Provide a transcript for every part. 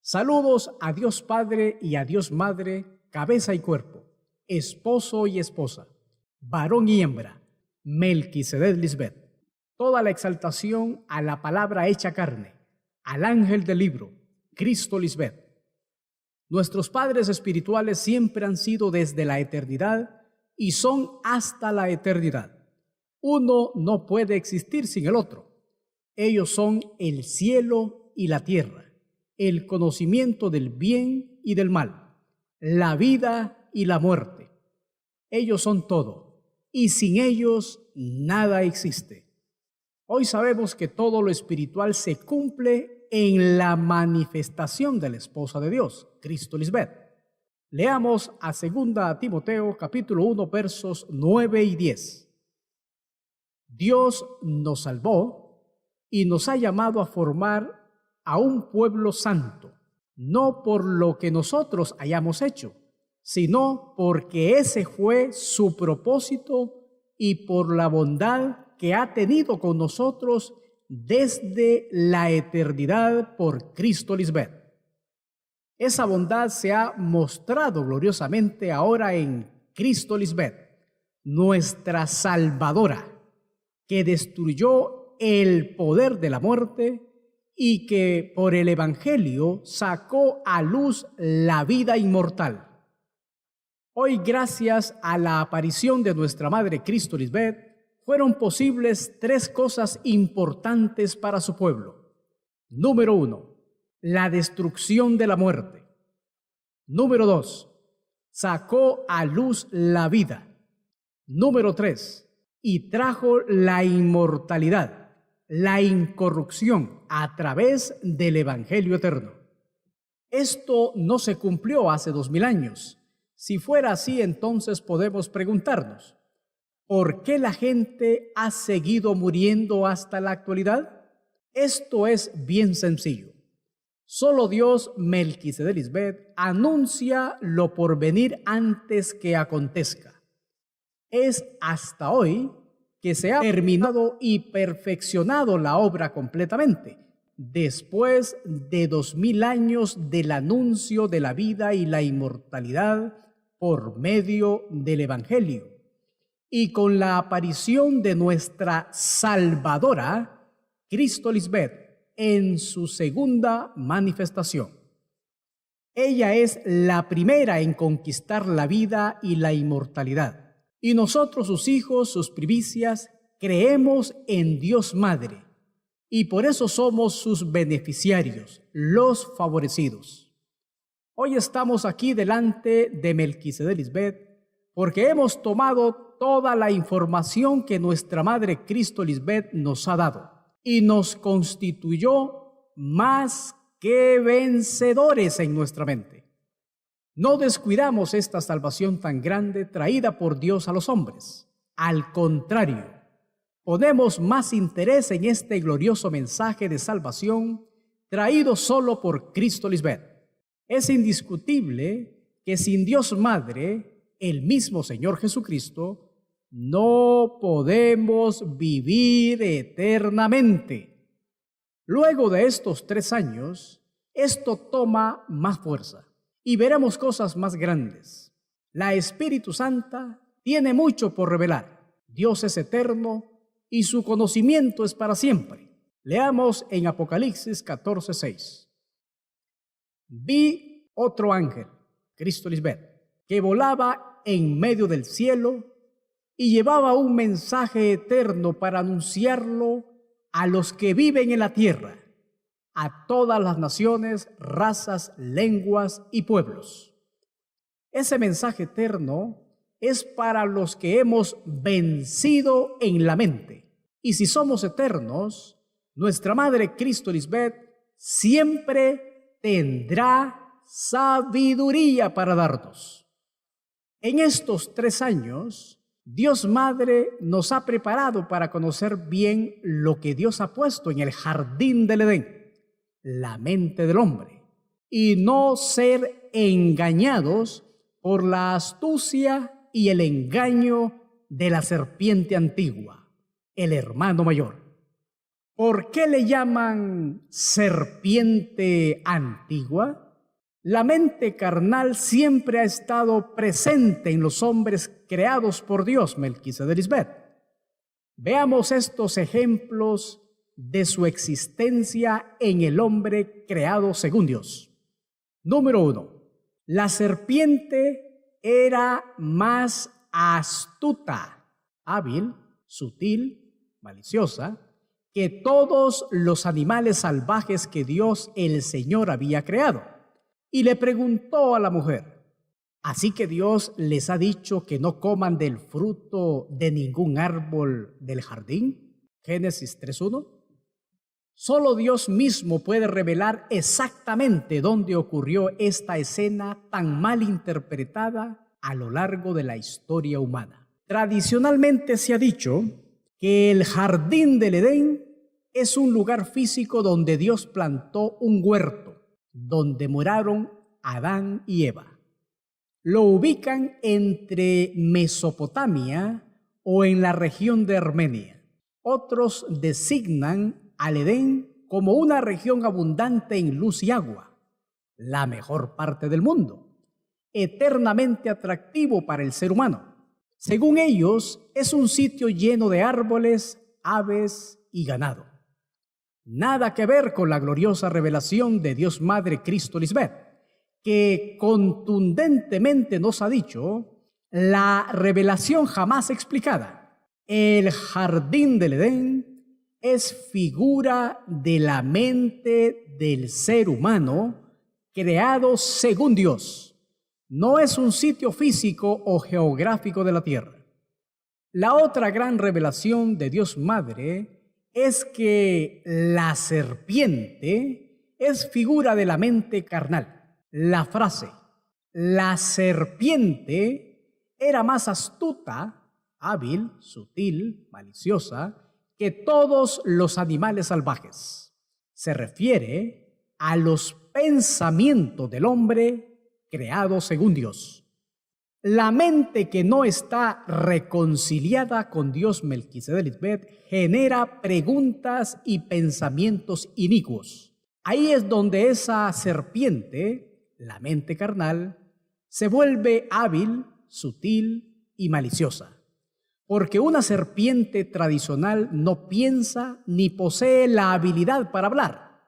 Saludos a Dios Padre y a Dios Madre, cabeza y cuerpo, esposo y esposa, varón y hembra, Melquisedec Lisbeth. Toda la exaltación a la palabra hecha carne, al ángel del libro, Cristo Lisbeth. Nuestros padres espirituales siempre han sido desde la eternidad y son hasta la eternidad. Uno no puede existir sin el otro. Ellos son el cielo y la tierra, el conocimiento del bien y del mal, la vida y la muerte. Ellos son todo, y sin ellos nada existe. Hoy sabemos que todo lo espiritual se cumple en la manifestación de la esposa de Dios, Cristo Lisbeth. Leamos a 2 Timoteo capítulo 1 versos 9 y 10. Dios nos salvó y nos ha llamado a formar a un pueblo santo, no por lo que nosotros hayamos hecho, sino porque ese fue su propósito y por la bondad que ha tenido con nosotros desde la eternidad por Cristo Lisbeth. Esa bondad se ha mostrado gloriosamente ahora en Cristo Lisbeth, nuestra Salvadora, que destruyó el poder de la muerte y que por el Evangelio sacó a luz la vida inmortal. Hoy, gracias a la aparición de nuestra Madre Cristo Lisbeth, fueron posibles 3 cosas importantes para su pueblo. Número 1, la destrucción de la muerte. Número 2, sacó a luz la vida. Número 3, y trajo la inmortalidad, la incorrupción a través del Evangelio eterno. Esto no se cumplió hace 2000 años. Si fuera así, entonces podemos preguntarnos, ¿por qué la gente ha seguido muriendo hasta la actualidad? Esto es bien sencillo. Solo Dios, Melquisedec Lisbeth, anuncia lo por venir antes que acontezca. Es hasta hoy que se ha terminado y perfeccionado la obra completamente, después de 2000 años del anuncio de la vida y la inmortalidad por medio del Evangelio, y con la aparición de nuestra Salvadora, Cristo Lisbeth, en su segunda manifestación. Ella es la primera en conquistar la vida y la inmortalidad. Y nosotros, sus hijos, sus primicias, creemos en Dios Madre, y por eso somos sus beneficiarios, los favorecidos. Hoy estamos aquí delante de Melquisedec Lisbeth porque hemos tomado toda la información que nuestra Madre Cristo Lisbeth nos ha dado y nos constituyó más que vencedores en nuestra mente. No descuidamos esta salvación tan grande traída por Dios a los hombres. Al contrario, ponemos más interés en este glorioso mensaje de salvación traído solo por Cristo Lisbeth. Es indiscutible que sin Dios Madre, el mismo Señor Jesucristo, no podemos vivir eternamente. Luego de estos 3 años, esto toma más fuerza. Y veremos cosas más grandes. La Espíritu Santa tiene mucho por revelar. Dios es eterno y su conocimiento es para siempre. Leamos en Apocalipsis 14:6. Vi otro ángel, Cristo Lisbeth, que volaba en medio del cielo y llevaba un mensaje eterno para anunciarlo a los que viven en la tierra, a todas las naciones, razas, lenguas y pueblos. Ese mensaje eterno es para los que hemos vencido en la mente. Y si somos eternos, nuestra Madre Cristo Lisbeth siempre tendrá sabiduría para darnos. En estos 3 años, Dios Madre nos ha preparado para conocer bien lo que Dios ha puesto en el jardín del Edén, la mente del hombre, y no ser engañados por la astucia y el engaño de la serpiente antigua, el hermano mayor. ¿Por qué le llaman serpiente antigua? La mente carnal siempre ha estado presente en los hombres creados por Dios, Melquisedec Lisbeth. Veamos estos ejemplos de su existencia en el hombre creado según Dios. Número 1. La serpiente era más astuta, hábil, sutil, maliciosa, que todos los animales salvajes que Dios el Señor había creado. Y le preguntó a la mujer: ¿así que Dios les ha dicho que no coman del fruto de ningún árbol del jardín? Génesis 3:1. Solo Dios mismo puede revelar exactamente dónde ocurrió esta escena tan mal interpretada a lo largo de la historia humana. Tradicionalmente se ha dicho que el jardín del Edén es un lugar físico donde Dios plantó un huerto, donde moraron Adán y Eva. Lo ubican entre Mesopotamia o en la región de Armenia. Otros designan al Edén como una región abundante en luz y agua, la mejor parte del mundo, eternamente atractivo para el ser humano. Según ellos, es un sitio lleno de árboles, aves y ganado. Nada que ver con la gloriosa revelación de Dios Madre Cristo Lisbeth, que contundentemente nos ha dicho la revelación jamás explicada. El jardín del Edén es figura de la mente del ser humano creado según Dios. No es un sitio físico o geográfico de la tierra. La otra gran revelación de Dios Madre es que la serpiente es figura de la mente carnal. La frase, la serpiente era más astuta, hábil, sutil, maliciosa, que todos los animales salvajes. Se refiere a los pensamientos del hombre creado según Dios. La mente que no está reconciliada con Dios, Melquisedec Lisbeth, genera preguntas y pensamientos inicuos. Ahí es donde esa serpiente, la mente carnal, se vuelve hábil, sutil y maliciosa. Porque una serpiente tradicional no piensa ni posee la habilidad para hablar.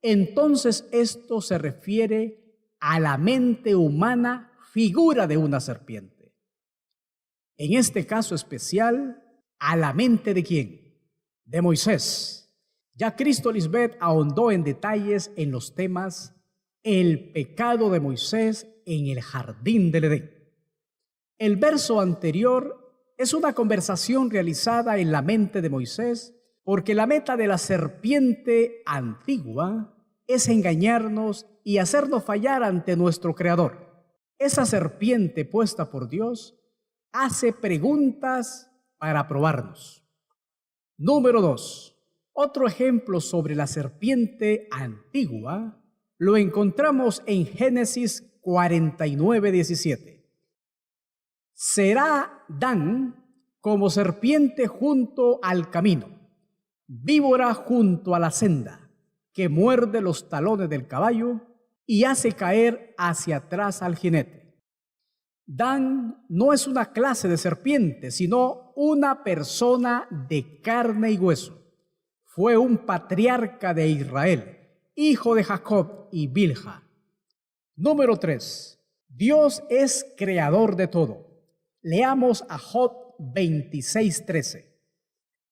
Entonces esto se refiere a la mente humana, figura de una serpiente. En este caso especial, a la mente ¿de quién? De Moisés. Ya Cristo Lisbeth ahondó en detalles en los temas el pecado de Moisés en el jardín del Edén. El verso anterior es una conversación realizada en la mente de Moisés, porque la meta de la serpiente antigua es engañarnos y hacernos fallar ante nuestro Creador. Esa serpiente puesta por Dios hace preguntas para probarnos. Número 2. Otro ejemplo sobre la serpiente antigua lo encontramos en Génesis 49:17. Será Dan como serpiente junto al camino, víbora junto a la senda, que muerde los talones del caballo y hace caer hacia atrás al jinete. Dan no es una clase de serpiente, sino una persona de carne y hueso. Fue un patriarca de Israel, hijo de Jacob y Bilha. Número 3. Dios es creador de todo. Leamos a Job 26:13.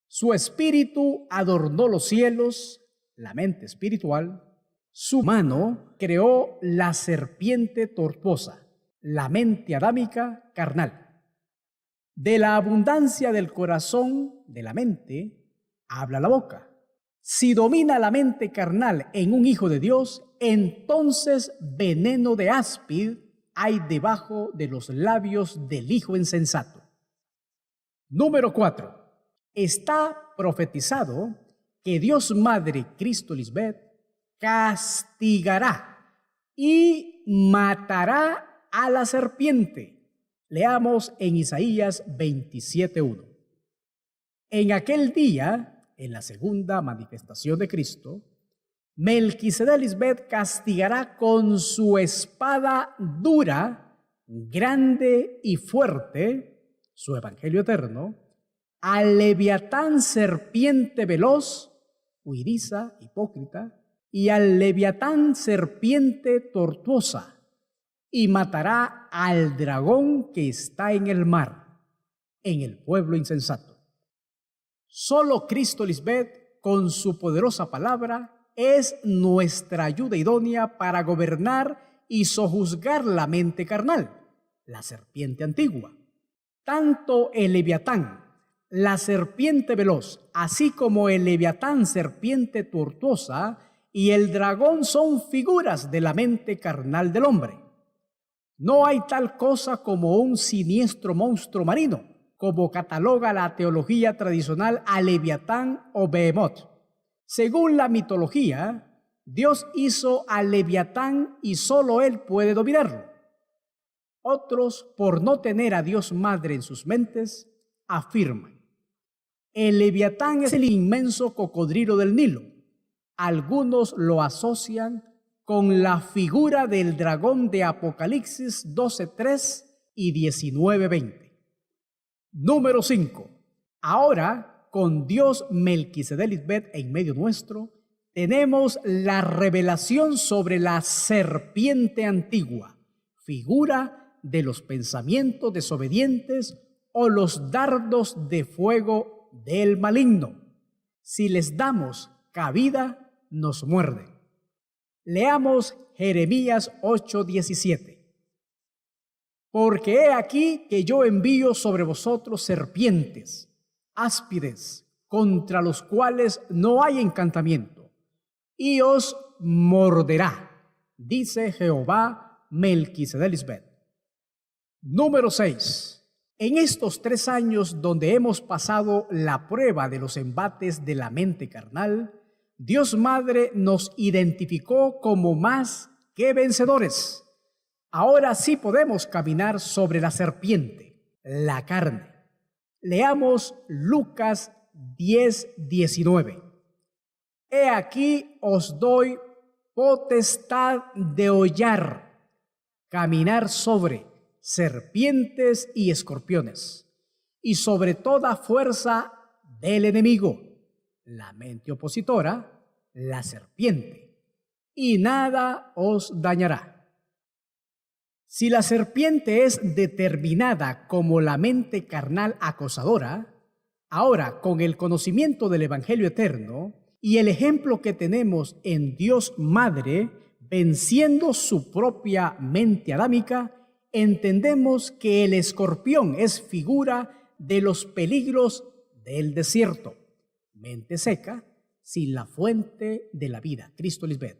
Su espíritu adornó los cielos, la mente espiritual. Su mano creó la serpiente tortuosa, la mente adámica carnal. De la abundancia del corazón, de la mente, habla la boca. Si domina la mente carnal en un hijo de Dios, entonces veneno de áspid hay debajo de los labios del hijo insensato. Número 4. Está profetizado que Dios Madre Cristo Lisbeth castigará y matará a la serpiente. Leamos en Isaías 27:1. En aquel día en la segunda manifestación de Cristo, Melquisedec Lisbet castigará con su espada dura, grande y fuerte, su evangelio eterno, al leviatán serpiente veloz, huidiza, hipócrita, y al leviatán serpiente tortuosa, y matará al dragón que está en el mar, en el pueblo insensato. Solo Cristo Lisbet, con su poderosa palabra, es nuestra ayuda idónea para gobernar y sojuzgar la mente carnal, la serpiente antigua. Tanto el leviatán, la serpiente veloz, así como el leviatán serpiente tortuosa y el dragón son figuras de la mente carnal del hombre. No hay tal cosa como un siniestro monstruo marino, como cataloga la teología tradicional a Leviatán o Behemoth. Según la mitología, Dios hizo al Leviatán y solo Él puede dominarlo. Otros, por no tener a Dios Madre en sus mentes, afirman: el Leviatán es el inmenso cocodrilo del Nilo. Algunos lo asocian con la figura del dragón de Apocalipsis 12:3 y 19:20. Número 5. Ahora, con Dios Melquisedec Lisbet en medio nuestro, tenemos la revelación sobre la serpiente antigua, figura de los pensamientos desobedientes o los dardos de fuego del maligno. Si les damos cabida, nos muerden. Leamos Jeremías 8:17. Porque he aquí que yo envío sobre vosotros serpientes, áspides, contra los cuales no hay encantamiento, y os morderá, dice Jehová Melquisedec Lisbet. Número 6. En estos 3 años donde hemos pasado la prueba de los embates de la mente carnal, Dios Madre nos identificó como más que vencedores. Ahora sí podemos caminar sobre la serpiente, la carne. Leamos Lucas 10:19. He aquí os doy potestad de hollar, caminar sobre serpientes y escorpiones, y sobre toda fuerza del enemigo, la mente opositora, la serpiente, y nada os dañará. Si la serpiente es determinada como la mente carnal acosadora, ahora con el conocimiento del Evangelio eterno y el ejemplo que tenemos en Dios Madre venciendo su propia mente adámica, entendemos que el escorpión es figura de los peligros del desierto, mente seca, sin la fuente de la vida, Cristo Lisbet,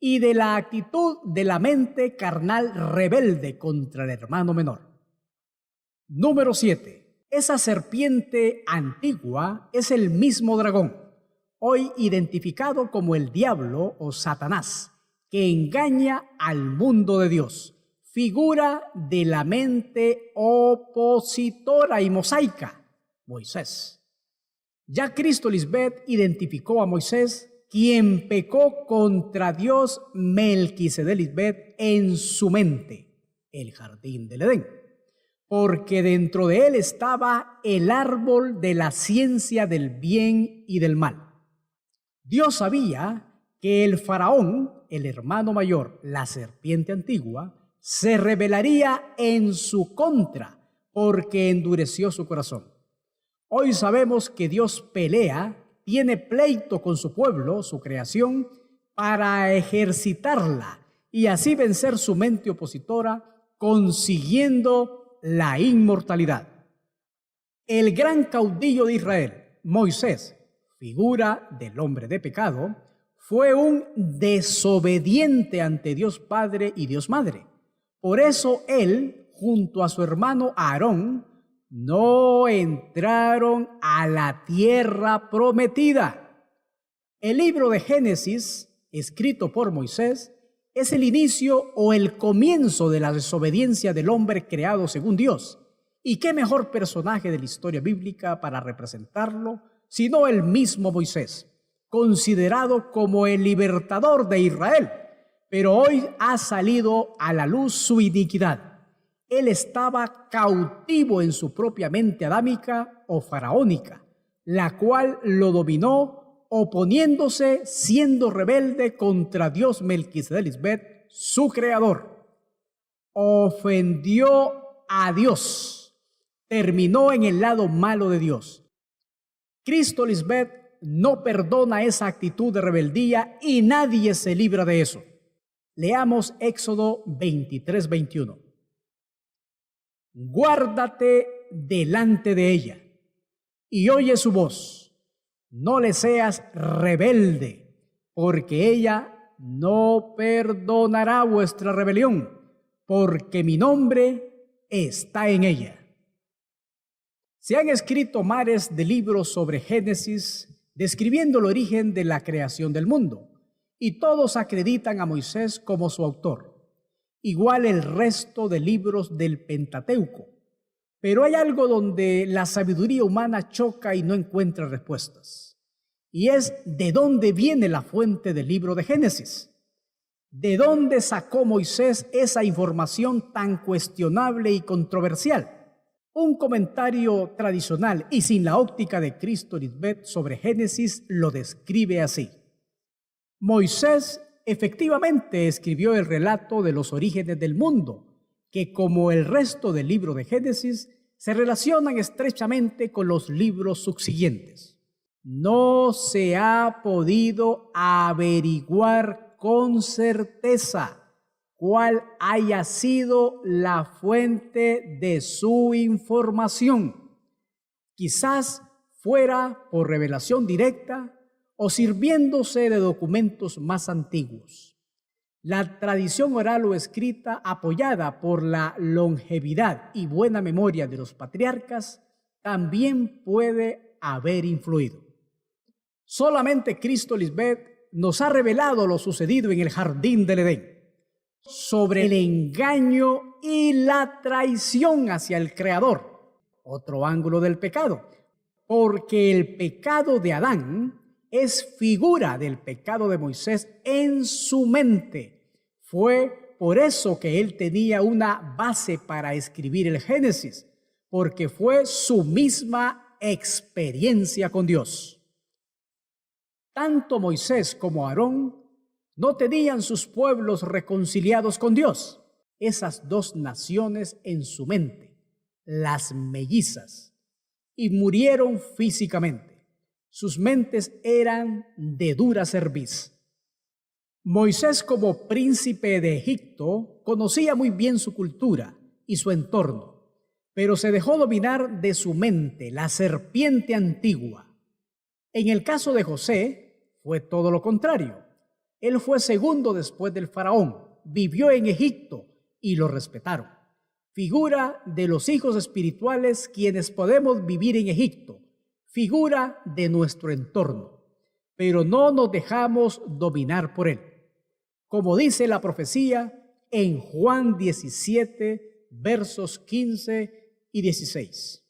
y de la actitud de la mente carnal rebelde contra el hermano menor. Número 7. Esa serpiente antigua es el mismo dragón, hoy identificado como el diablo o Satanás, que engaña al mundo de Dios, figura de la mente opositora y mosaica, Moisés. Ya Cristo Lisbet identificó a Moisés, quien pecó contra Dios Melquisedec Lisbet en su mente, el jardín del Edén, porque dentro de él estaba el árbol de la ciencia del bien y del mal. Dios sabía que el faraón, el hermano mayor, la serpiente antigua, se rebelaría en su contra porque endureció su corazón. Hoy sabemos que Dios pelea, tiene pleito con su pueblo, su creación, para ejercitarla y así vencer su mente opositora, consiguiendo la inmortalidad. El gran caudillo de Israel, Moisés, figura del hombre de pecado, fue un desobediente ante Dios Padre y Dios Madre. Por eso él, junto a su hermano Aarón, no entraron a la tierra prometida. El libro de Génesis, escrito por Moisés, es el inicio o el comienzo de la desobediencia del hombre creado según Dios. ¿Y qué mejor personaje de la historia bíblica para representarlo sino el mismo Moisés, considerado como el libertador de Israel. Pero hoy ha salido a la luz su iniquidad. Él estaba cautivo en su propia mente adámica o faraónica, la cual lo dominó, oponiéndose, siendo rebelde contra Dios Melquisedec Lisbet, su creador. Ofendió a Dios, terminó en el lado malo de Dios. Cristo Lisbet no perdona esa actitud de rebeldía y nadie se libra de eso. Leamos Éxodo 23:21. Guárdate delante de ella y oye su voz. No le seas rebelde, porque ella no perdonará vuestra rebelión, porque mi nombre está en ella. Se han escrito mares de libros sobre Génesis, describiendo el origen de la creación del mundo, y todos acreditan a Moisés como su autor, igual el resto de libros del Pentateuco. Pero hay algo donde la sabiduría humana choca y no encuentra respuestas, y es de dónde viene la fuente del libro de Génesis. ¿De dónde sacó Moisés esa información tan cuestionable y controversial? Un comentario tradicional y sin la óptica de Cristo Lisbet sobre Génesis lo describe así. Moisés efectivamente escribió el relato de los orígenes del mundo, que como el resto del libro de Génesis se relacionan estrechamente con los libros subsiguientes. No se ha podido averiguar con certeza cuál haya sido la fuente de su información. Quizás fuera por revelación directa o sirviéndose de documentos más antiguos. La tradición oral o escrita, apoyada por la longevidad y buena memoria de los patriarcas, también puede haber influido. Solamente Cristo Lisbet nos ha revelado lo sucedido en el jardín del Edén, sobre el engaño y la traición hacia el Creador, otro ángulo del pecado, porque el pecado de Adán es figura del pecado de Moisés en su mente. Fue por eso que él tenía una base para escribir el Génesis, porque fue su misma experiencia con Dios. Tanto Moisés como Aarón no tenían sus pueblos reconciliados con Dios. Esas dos naciones en su mente, las mellizas, y murieron físicamente. Sus mentes eran de dura cerviz. Moisés, como príncipe de Egipto, conocía muy bien su cultura y su entorno, pero se dejó dominar de su mente, la serpiente antigua. En el caso de José, fue todo lo contrario. Él fue segundo después del faraón, vivió en Egipto y lo respetaron. Figura de los hijos espirituales quienes podemos vivir en Egipto, figura de nuestro entorno, pero no nos dejamos dominar por él. Como dice la profecía en Juan 17, versos 15 y 16.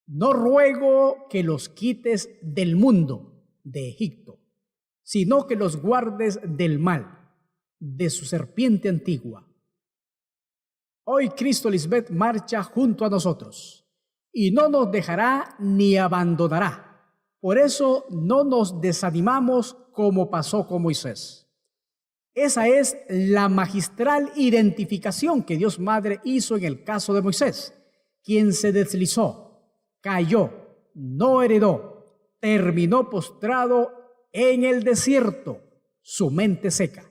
No ruego que los quites del mundo, de Egipto, sino que los guardes del mal, de su serpiente antigua. Hoy Cristo Lisbet marcha junto a nosotros y no nos dejará ni abandonará. Por eso no nos desanimamos como pasó con Moisés. Esa es la magistral identificación que Dios Madre hizo en el caso de Moisés, quien se deslizó, cayó, no heredó, terminó postrado en el desierto, su mente seca.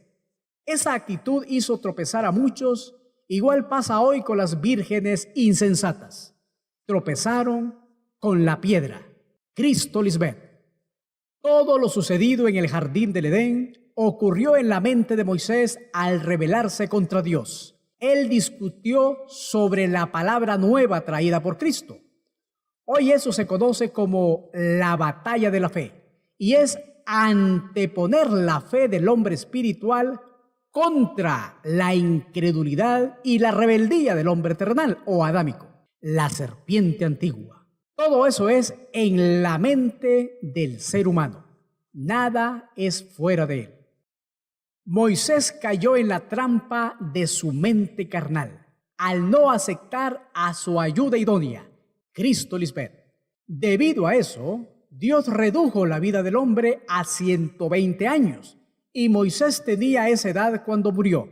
Esa actitud hizo tropezar a muchos. Igual pasa hoy con las vírgenes insensatas. Tropezaron con la piedra. Cristo Lisbet. Todo lo sucedido en el jardín del Edén ocurrió en la mente de Moisés al rebelarse contra Dios. Él discutió sobre la palabra nueva traída por Cristo. Hoy eso se conoce como la batalla de la fe, y es anteponer la fe del hombre espiritual contra la incredulidad y la rebeldía del hombre terrenal o adámico, la serpiente antigua. Todo eso es en la mente del ser humano. Nada es fuera de él. Moisés cayó en la trampa de su mente carnal al no aceptar a su ayuda idónea, Cristo Lisbeth. Debido a eso, Dios redujo la vida del hombre a 120 años y Moisés tenía esa edad cuando murió.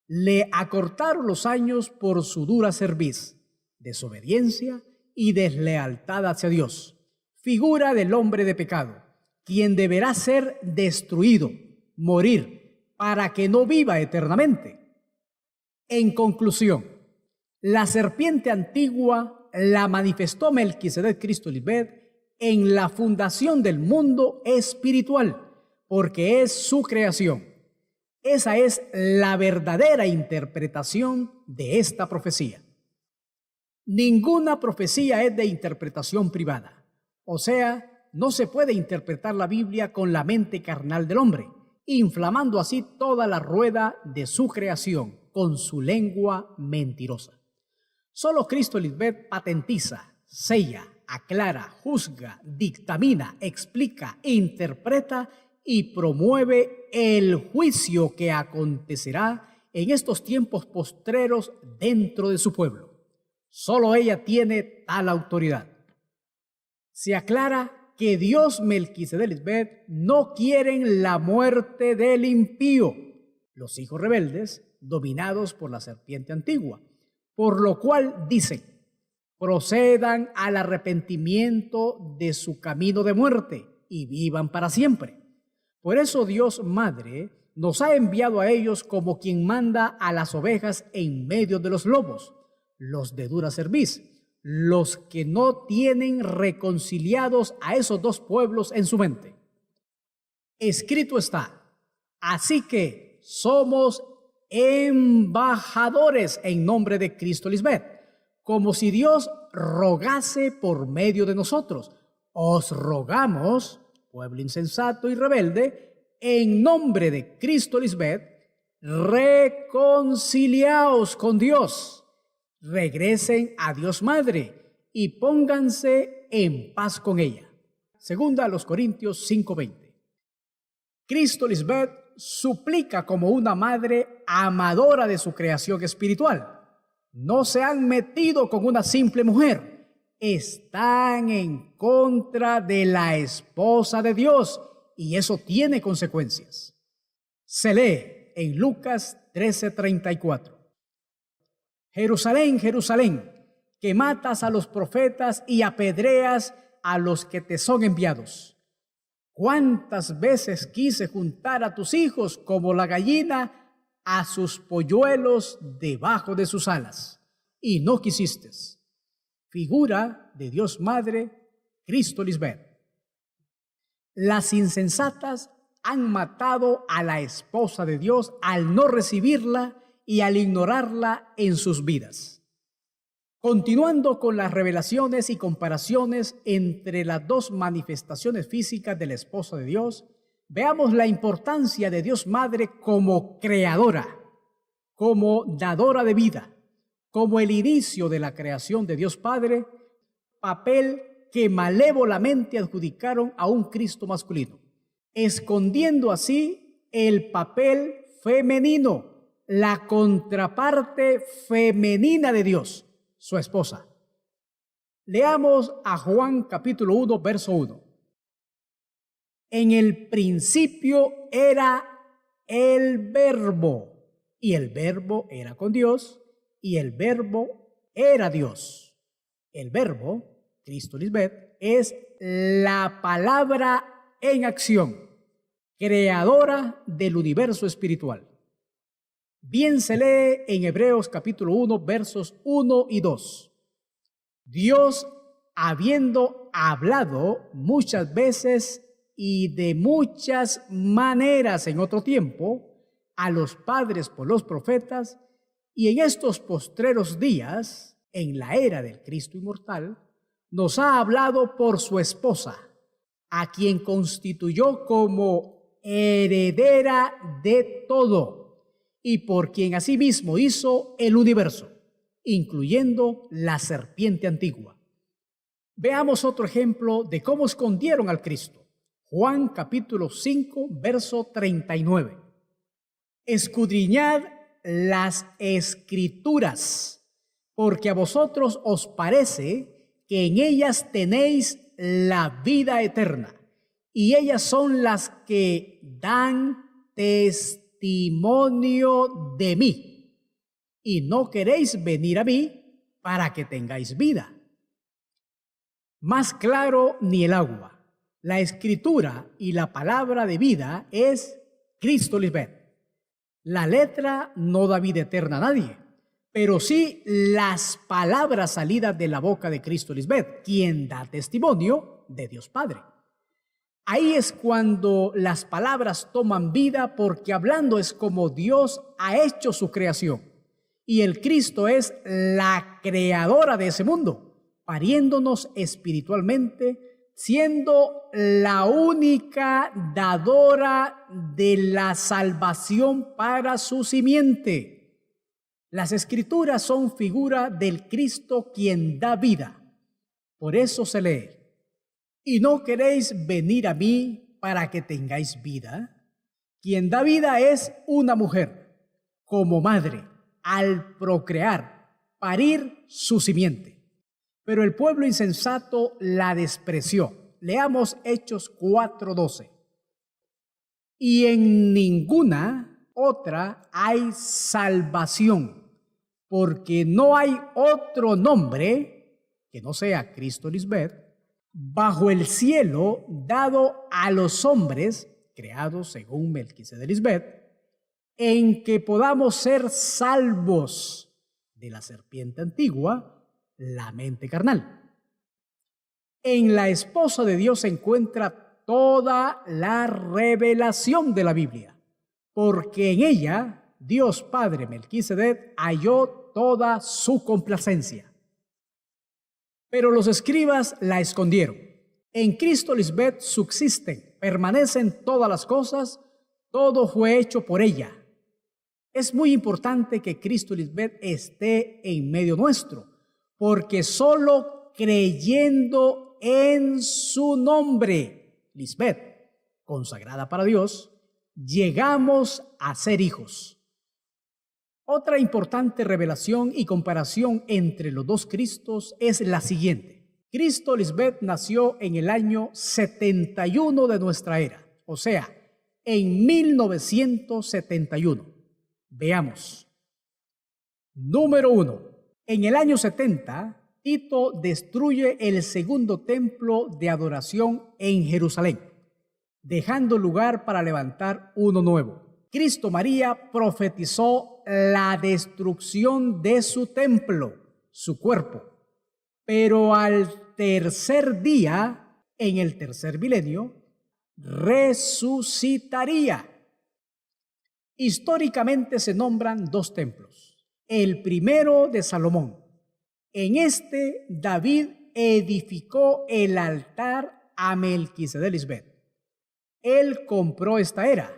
Le acortaron los años por su dura cerviz, desobediencia y deslealtad hacia Dios, figura del hombre de pecado, quien deberá ser destruido, morir, para que no viva eternamente. En conclusión, la serpiente antigua la manifestó Melquisedec Cristo Lisbeth en la fundación del mundo espiritual, porque es su creación. Esa es la verdadera interpretación de esta profecía. Ninguna profecía es de interpretación privada. O sea, no se puede interpretar la Biblia con la mente carnal del hombre, inflamando así toda la rueda de su creación con su lengua mentirosa. Solo Cristo Lisbeth patentiza, sella, aclara, juzga, dictamina, explica, interpreta y promueve el juicio que acontecerá en estos tiempos postreros dentro de su pueblo. Solo ella tiene tal autoridad. Se aclara que Dios Melquisedec Lisbeth no quieren la muerte del impío, los hijos rebeldes dominados por la serpiente antigua, por lo cual dicen: procedan al arrepentimiento de su camino de muerte y vivan para siempre. Por eso Dios Madre nos ha enviado a ellos como quien manda a las ovejas en medio de los lobos, los de dura cerviz, los que no tienen reconciliados a esos dos pueblos en su mente. Escrito está: así que somos embajadores en nombre de Cristo Lisbeth, como si Dios rogase por medio de nosotros. Os rogamos, pueblo insensato y rebelde, en nombre de Cristo Lisbeth, reconciliaos con Dios. Regresen a Dios Madre y pónganse en paz con ella. Segunda a los Corintios 5:20. Cristo Lisbeth suplica como una madre amadora de su creación espiritual. No se han metido con una simple mujer. Están en contra de la esposa de Dios y eso tiene consecuencias. Se lee en Lucas 13:34. Jerusalén, Jerusalén, que matas a los profetas y apedreas a los que te son enviados. ¿Cuántas veces quise juntar a tus hijos como la gallina a sus polluelos debajo de sus alas? Y no quisiste. Figura de Dios Madre, Cristo Lisbeth. Las insensatas han matado a la esposa de Dios al no recibirla y al ignorarla en sus vidas. Continuando con las revelaciones y comparaciones entre las dos manifestaciones físicas de la esposa de Dios, veamos la importancia de Dios Madre como creadora, como dadora de vida, como el inicio de la creación de Dios Padre, papel que malévolamente adjudicaron a un Cristo masculino, escondiendo así el papel femenino, la contraparte femenina de Dios, su esposa. Leamos a Juan capítulo 1, verso 1. En el principio era el Verbo, y el Verbo era con Dios, y el Verbo era Dios. El Verbo, Cristo Lisbeth, es la palabra en acción, creadora del universo espiritual. Bien se lee en Hebreos capítulo 1, versos 1 y 2. Dios, habiendo hablado muchas veces y de muchas maneras en otro tiempo a los padres por los profetas, y en estos postreros días, en la era del Cristo inmortal, nos ha hablado por su esposa, a quien constituyó como heredera de todo, y por quien asimismo hizo el universo, incluyendo la serpiente antigua. Veamos otro ejemplo de cómo escondieron al Cristo. Juan capítulo 5, verso 39. Escudriñad las Escrituras, porque a vosotros os parece que en ellas tenéis la vida eterna, y ellas son las que dan testimonio de mí, y no queréis venir a mí para que tengáis vida. Más claro ni el agua. La Escritura y la palabra de vida es Cristo Lisbeth. La letra no da vida eterna a nadie, pero sí las palabras salidas de la boca de Cristo Lisbeth, quien da testimonio de Dios Padre. Ahí es cuando las palabras toman vida, porque hablando es como Dios ha hecho su creación. Y el Cristo es la creadora de ese mundo, pariéndonos espiritualmente, siendo la única dadora de la salvación para su simiente. Las Escrituras son figura del Cristo quien da vida. Por eso se lee: ¿y no queréis venir a mí para que tengáis vida? Quien da vida es una mujer, como madre, al procrear, parir su simiente. Pero el pueblo insensato la despreció. Leamos Hechos 4:12. Y en ninguna otra hay salvación, porque no hay otro nombre que no sea Cristo Lisbeth, bajo el cielo dado a los hombres, creados según Melquisedec Lisbeth, en que podamos ser salvos de la serpiente antigua, la mente carnal. En la esposa de Dios se encuentra toda la revelación de la Biblia, porque en ella Dios Padre Melquisedec halló toda su complacencia. Pero los escribas la escondieron. En Cristo Lisbeth subsisten, permanecen todas las cosas, todo fue hecho por ella. Es muy importante que Cristo Lisbeth esté en medio nuestro, porque solo creyendo en su nombre, Lisbeth, consagrada para Dios, llegamos a ser hijos. Otra importante revelación y comparación entre los dos Cristos es la siguiente. Cristo Lisbeth nació en el año 71 de nuestra era, o sea, en 1971. Veamos. Número 1. En el año 70, Tito destruye el segundo templo de adoración en Jerusalén, dejando lugar para levantar uno nuevo. Cristo María profetizó la destrucción de su templo, su cuerpo, pero al tercer día, en el tercer milenio, resucitaría. Históricamente se nombran dos templos. El primero de Salomón. En este, David edificó el altar a Melquisedec Lisbeth. Él compró esta era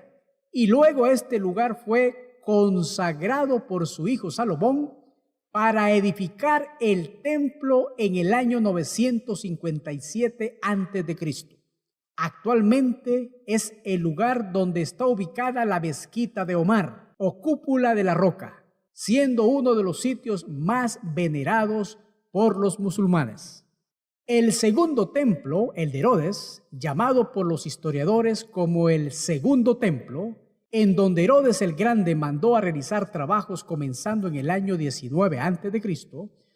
y luego este lugar fue consagrado por su hijo Salomón para edificar el templo en el año 957 a.C. Actualmente es el lugar donde está ubicada la mezquita de Omar o cúpula de la roca, siendo uno de los sitios más venerados por los musulmanes. El segundo templo, el de Herodes, llamado por los historiadores como el Segundo Templo, en donde Herodes el Grande mandó a realizar trabajos comenzando en el año 19 a.C.,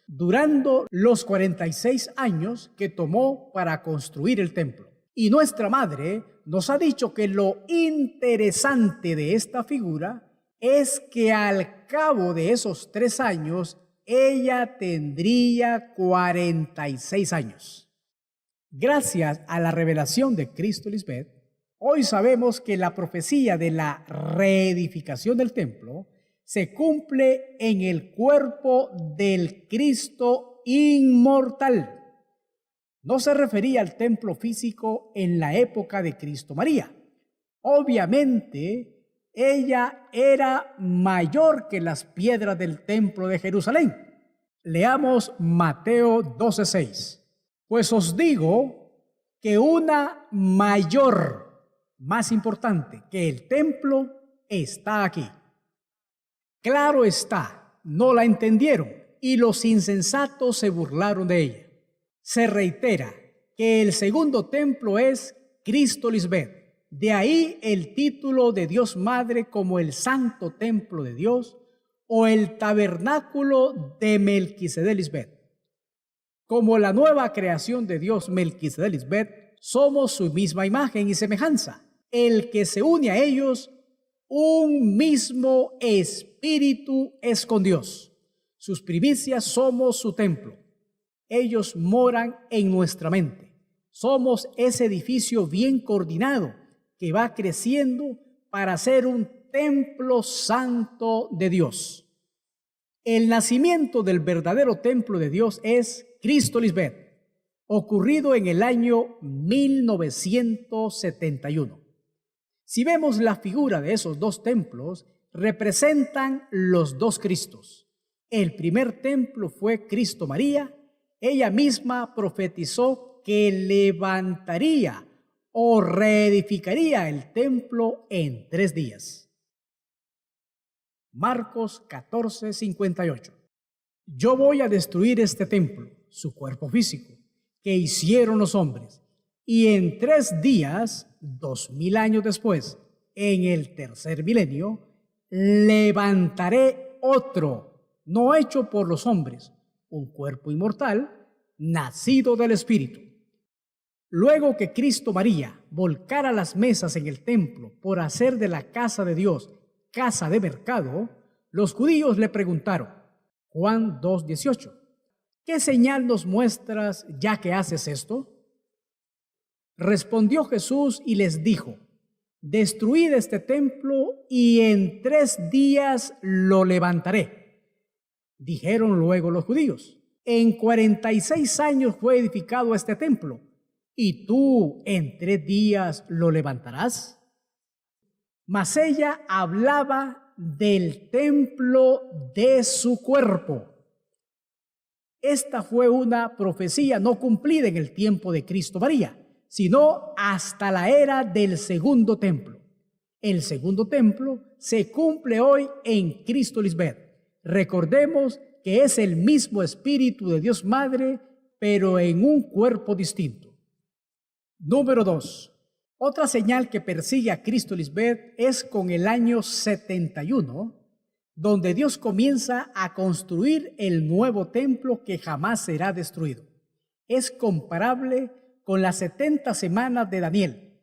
durando los 46 años que tomó para construir el templo. Y nuestra madre nos ha dicho que lo interesante de esta figura es que al cabo de esos 3 años, ella tendría 46 años. Gracias a la revelación de Cristo Lisbeth, hoy sabemos que la profecía de la reedificación del templo se cumple en el cuerpo del Cristo inmortal. No se refería al templo físico en la época de Cristo María. Obviamente, ella era mayor que las piedras del templo de Jerusalén. Leamos Mateo 12:6. Pues os digo que una mayor, más importante que el templo, está aquí. Claro está, no la entendieron y los insensatos se burlaron de ella. Se reitera que el segundo templo es Cristo Lisbeth. De ahí el título de Dios Madre como el Santo Templo de Dios o el Tabernáculo de Melquisedec Lisbeth. Como la nueva creación de Dios Melquisedec Lisbeth, somos su misma imagen y semejanza. El que se une a ellos, un mismo espíritu es con Dios. Sus primicias somos su templo. Ellos moran en nuestra mente. Somos ese edificio bien coordinado que va creciendo para ser un templo santo de Dios. El nacimiento del verdadero templo de Dios es Cristo Lisbeth, ocurrido en el año 1971. Si vemos la figura de esos dos templos, representan los dos Cristos. El primer templo fue Cristo María. Ella misma profetizó que levantaría o reedificaría el templo en 3 días. Marcos 14:58. Yo voy a destruir este templo, su cuerpo físico, que hicieron los hombres, y en 3 días, 2000 años después, en el tercer milenio, levantaré otro, no hecho por los hombres, un cuerpo inmortal, nacido del Espíritu. Luego que Cristo María volcara las mesas en el templo por hacer de la casa de Dios casa de mercado, los judíos le preguntaron, Juan 2:18, ¿qué señal nos muestras ya que haces esto? Respondió Jesús y les dijo, destruid este templo y en 3 días lo levantaré. Dijeron luego los judíos, en 46 años fue edificado este templo, ¿y tú en 3 días lo levantarás? Mas ella hablaba del templo de su cuerpo. Esta fue una profecía no cumplida en el tiempo de Cristo María, sino hasta la era del segundo templo. El segundo templo se cumple hoy en Cristo Lisbeth. Recordemos que es el mismo Espíritu de Dios Madre, pero en un cuerpo distinto. Número 2. Otra señal que persigue a Cristo Lisbeth es con el año 71, donde Dios comienza a construir el nuevo templo que jamás será destruido. Es comparable con las 70 semanas de Daniel.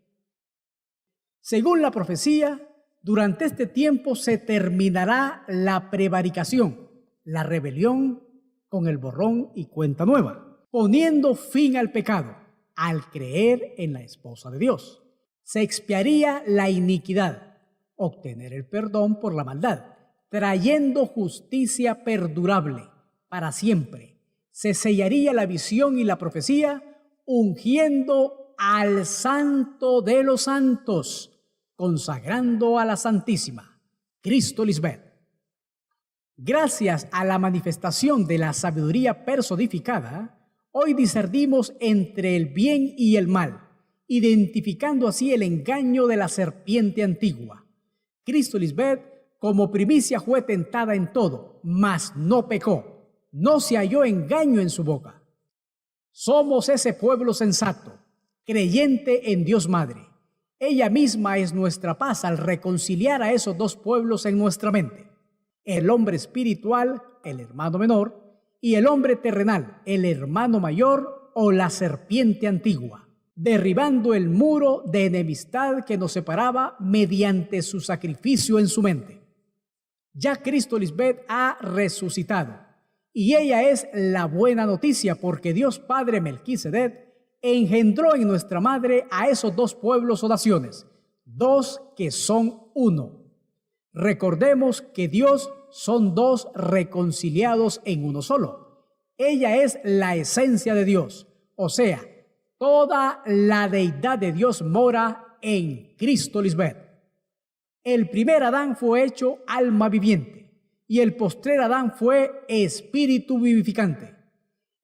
Según la profecía, durante este tiempo se terminará la prevaricación, la rebelión con el borrón y cuenta nueva, poniendo fin al pecado al creer en la esposa de Dios. Se expiaría la iniquidad, obtener el perdón por la maldad, trayendo justicia perdurable para siempre. Se sellaría la visión y la profecía, ungiendo al Santo de los Santos, consagrando a la Santísima, Cristo Lisbeth. Gracias a la manifestación de la sabiduría personificada, hoy discernimos entre el bien y el mal, identificando así el engaño de la serpiente antigua. Cristo Lisbeth, como primicia, fue tentada en todo, mas no pecó, no se halló engaño en su boca. Somos ese pueblo sensato, creyente en Dios Madre. Ella misma es nuestra paz al reconciliar a esos dos pueblos en nuestra mente. El hombre espiritual, el hermano menor, y el hombre terrenal, el hermano mayor o la serpiente antigua, derribando el muro de enemistad que nos separaba mediante su sacrificio en su mente. Ya Cristo Lisbeth ha resucitado y ella es la buena noticia porque Dios Padre Melquisedec engendró en nuestra madre a esos dos pueblos o naciones, dos que son uno. Recordemos que Dios son dos reconciliados en uno solo. Ella es la esencia de Dios, o sea, toda la deidad de Dios mora en Cristo Lisbeth. El primer Adán fue hecho alma viviente y el postrer Adán fue espíritu vivificante.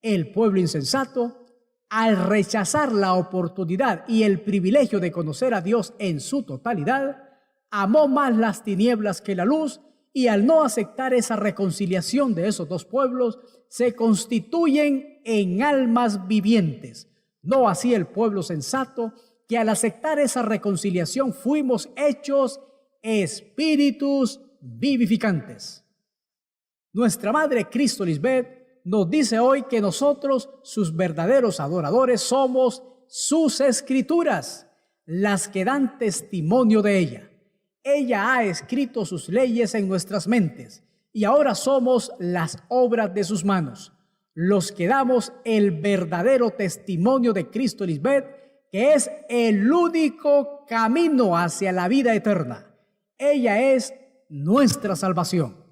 El pueblo insensato al rechazar la oportunidad y el privilegio de conocer a Dios en su totalidad, amó más las tinieblas que la luz, y al no aceptar esa reconciliación de esos dos pueblos, se constituyen en almas vivientes. No así el pueblo sensato, que al aceptar esa reconciliación fuimos hechos espíritus vivificantes. Nuestra Madre Cristo Lisbeth nos dice hoy que nosotros, sus verdaderos adoradores, somos sus escrituras, las que dan testimonio de ella. Ella ha escrito sus leyes en nuestras mentes y ahora somos las obras de sus manos, los que damos el verdadero testimonio de Cristo Lisbeth, que es el único camino hacia la vida eterna. Ella es nuestra salvación.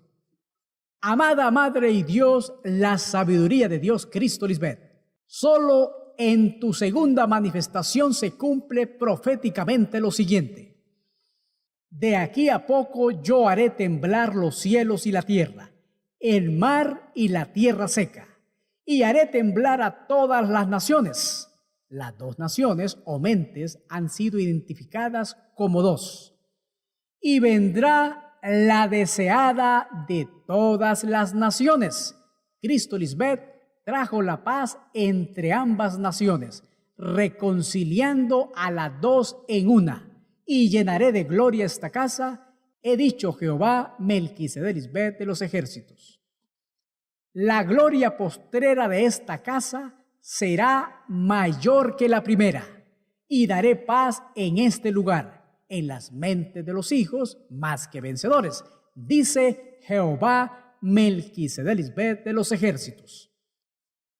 Amada Madre y Dios, la sabiduría de Dios, Cristo Lisbeth, solo en tu segunda manifestación se cumple proféticamente lo siguiente: de aquí a poco yo haré temblar los cielos y la tierra, el mar y la tierra seca, y haré temblar a todas las naciones. Las dos naciones o mentes han sido identificadas como dos. Y vendrá la deseada de todas las naciones. Cristo Lisbeth trajo la paz entre ambas naciones, reconciliando a las dos en una. Y llenaré de gloria esta casa, he dicho Jehová, Melquisedec Lisbeth de los ejércitos. La gloria postrera de esta casa será mayor que la primera, y daré paz en este lugar, en las mentes de los hijos más que vencedores, dice Jehová, Melquisedec Lisbeth de los ejércitos.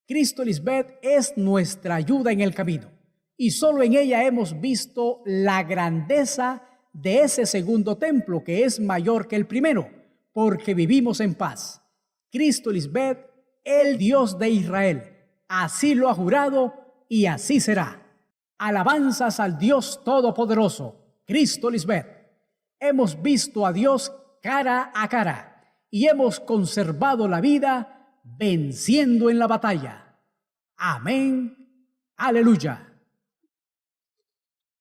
Cristo Lisbeth es nuestra ayuda en el camino. Y solo en ella hemos visto la grandeza de ese segundo templo, que es mayor que el primero, porque vivimos en paz. Cristo Lisbeth, el Dios de Israel, así lo ha jurado y así será. Alabanzas al Dios Todopoderoso, Cristo Lisbeth. Hemos visto a Dios cara a cara y hemos conservado la vida venciendo en la batalla. Amén. Aleluya.